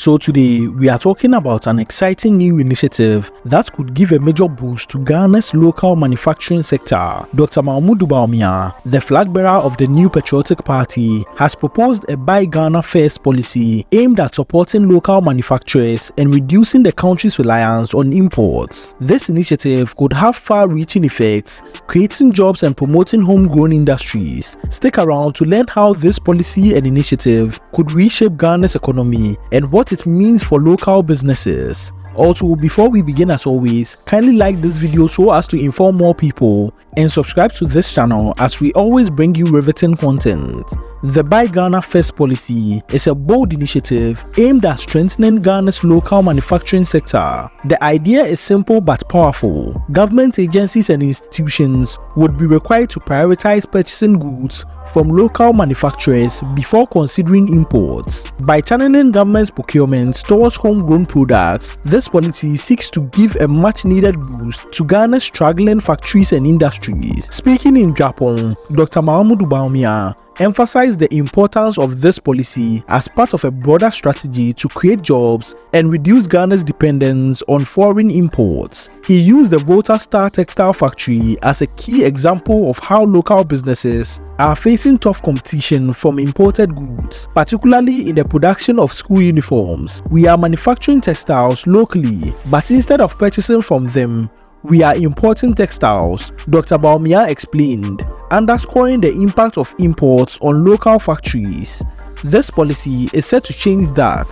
So today, we are talking about an exciting new initiative that could give a major boost to Ghana's local manufacturing sector. Dr. Mahmoud Bawumia, the flag bearer of the new Patriotic Party, has proposed a Buy Ghana First policy aimed at supporting local manufacturers and reducing the country's reliance on imports. This initiative could have far-reaching effects, creating jobs and promoting homegrown industries. Stick around to learn how this policy and initiative could reshape Ghana's economy and what it means for local businesses. Also, before we begin, as always, kindly like this video so as to inform more people and subscribe to this channel as we always bring you riveting content. The Buy Ghana First policy is a bold initiative aimed at strengthening Ghana's local manufacturing sector. The idea is simple but powerful. Government agencies and institutions would be required to prioritize purchasing goods from local manufacturers before considering imports. By channeling government's procurement towards homegrown products, this policy seeks to give a much-needed boost to Ghana's struggling factories and industries. Speaking in Japan, Dr. Mahmoud Bawumia emphasized the importance of this policy as part of a broader strategy to create jobs and reduce Ghana's dependence on foreign imports. He used the Volta Star textile factory as a key example of how local businesses are facing tough competition from imported goods, particularly in the production of school uniforms. We are manufacturing textiles locally, but instead of purchasing from them, we are importing textiles, Dr. Bawumia explained, underscoring the impact of imports on local factories. This policy is set to change that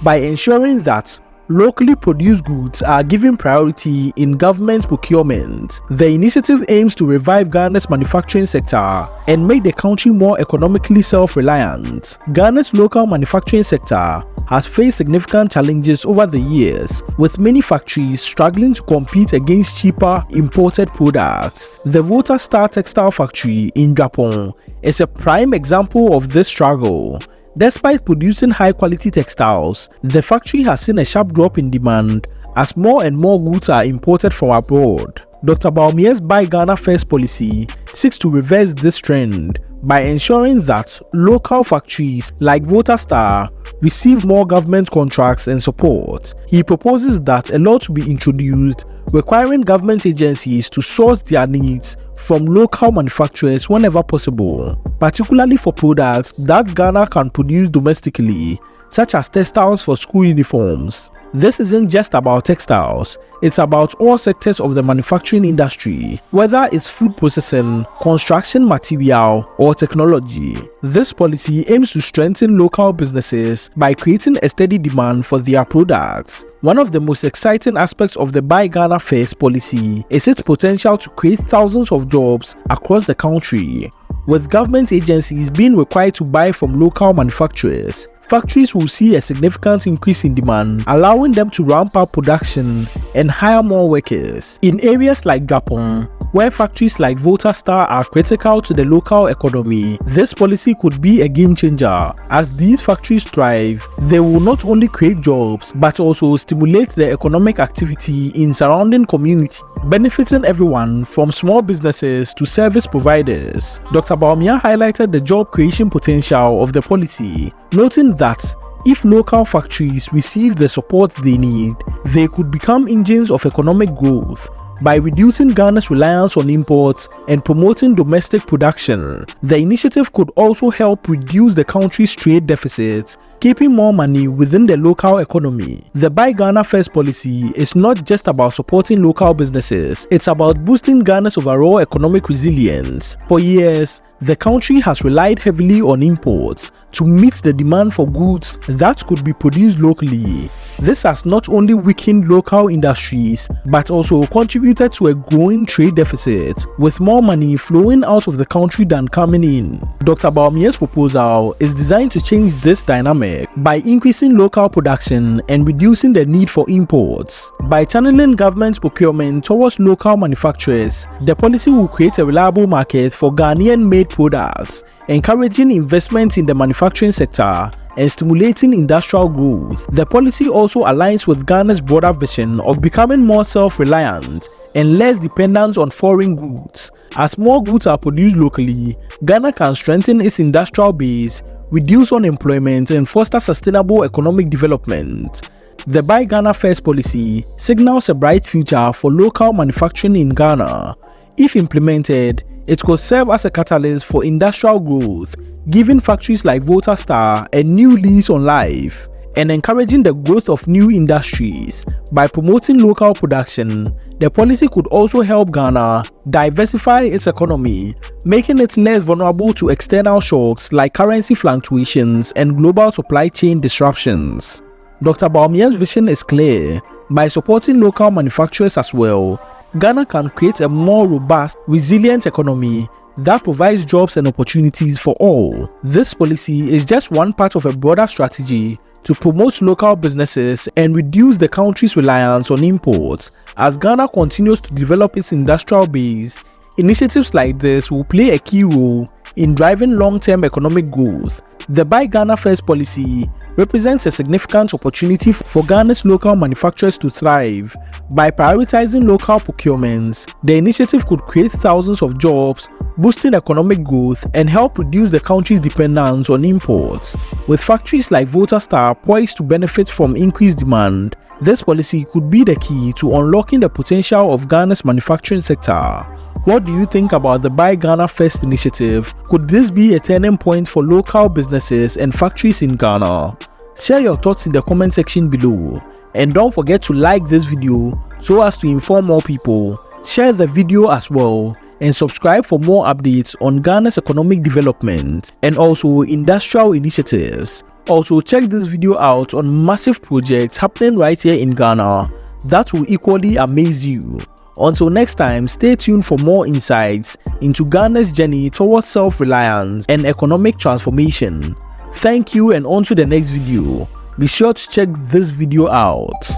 by ensuring that locally produced goods are given priority in government procurement. The initiative aims to revive Ghana's manufacturing sector and make the country more economically self-reliant. Ghana's local manufacturing sector has faced significant challenges over the years, with many factories struggling to compete against cheaper imported products. The Volta Star textile factory in Japan is a prime example of this struggle. Despite producing high-quality textiles, the factory has seen a sharp drop in demand as more and more goods are imported from abroad. Dr. Bawumia's Buy Ghana First policy seeks to reverse this trend by ensuring that local factories like Volta Star receive more government contracts and support. He proposes that a law to be introduced requiring government agencies to source their needs from local manufacturers whenever possible, particularly for products that Ghana can produce domestically, such as textiles for school uniforms. This isn't just about textiles, it's about all sectors of the manufacturing industry, whether it's food processing, construction material, or technology. This policy aims to strengthen local businesses by creating a steady demand for their products. One of the most exciting aspects of the Buy Ghana First policy is its potential to create thousands of jobs across the country. With government agencies being required to buy from local manufacturers, factories will see a significant increase in demand, allowing them to ramp up production and hire more workers. In areas like Japan, where factories like Volta Star are critical to the local economy, this policy could be a game changer. As these factories thrive, they will not only create jobs but also stimulate the economic activity in surrounding communities, benefiting everyone from small businesses to service providers. Dr. Bawumia highlighted the job creation potential of the policy, noting that if local factories receive the support they need, they could become engines of economic growth. By reducing Ghana's reliance on imports and promoting domestic production, the initiative could also help reduce the country's trade deficit, keeping more money within the local economy. The Buy Ghana First policy is not just about supporting local businesses, it's about boosting Ghana's overall economic resilience. For years, the country has relied heavily on imports to meet the demand for goods that could be produced locally. This has not only weakened local industries but also contributed to a growing trade deficit, with more money flowing out of the country than coming in. Dr. Bawumia's proposal is designed to change this dynamic by increasing local production and reducing the need for imports. By channeling government procurement towards local manufacturers, the policy will create a reliable market for Ghanaian-made products, encouraging investment in the manufacturing sector and stimulating industrial growth. The policy also aligns with Ghana's broader vision of becoming more self-reliant and less dependent on foreign goods. As more goods are produced locally, Ghana can strengthen its industrial base, reduce unemployment, and foster sustainable economic development. The Buy Ghana First policy signals a bright future for local manufacturing in Ghana. If implemented, it could serve as a catalyst for industrial growth, giving factories like Volta Star a new lease on life, and encouraging the growth of new industries. By promoting local production, the policy could also help Ghana diversify its economy, making it less vulnerable to external shocks like currency fluctuations and global supply chain disruptions. Dr. Bawumia's vision is clear. By supporting local manufacturers as well, Ghana can create a more robust, resilient economy that provides jobs and opportunities for all. This policy is just one part of a broader strategy to promote local businesses and reduce the country's reliance on imports. As Ghana continues to develop its industrial base, initiatives like this will play a key role in driving long-term economic growth. The Buy Ghana First policy represents a significant opportunity for Ghana's local manufacturers to thrive. By prioritizing local procurements, the initiative could create thousands of jobs, boosting economic growth and help reduce the country's dependence on imports. With factories like Volta Star poised to benefit from increased demand, this policy could be the key to unlocking the potential of Ghana's manufacturing sector. What do you think about the Buy Ghana First initiative? Could this be a turning point for local businesses and factories in Ghana? Share your thoughts in the comment section below. And don't forget to like this video so as to inform more people. Share the video as well and subscribe for more updates on Ghana's economic development and also industrial initiatives. Also check this video out on massive projects happening right here in Ghana that will equally amaze you. Until next time, stay tuned for more insights into Ghana's journey towards self-reliance and economic transformation. Thank you, and on to the next video. Be sure to check this video out.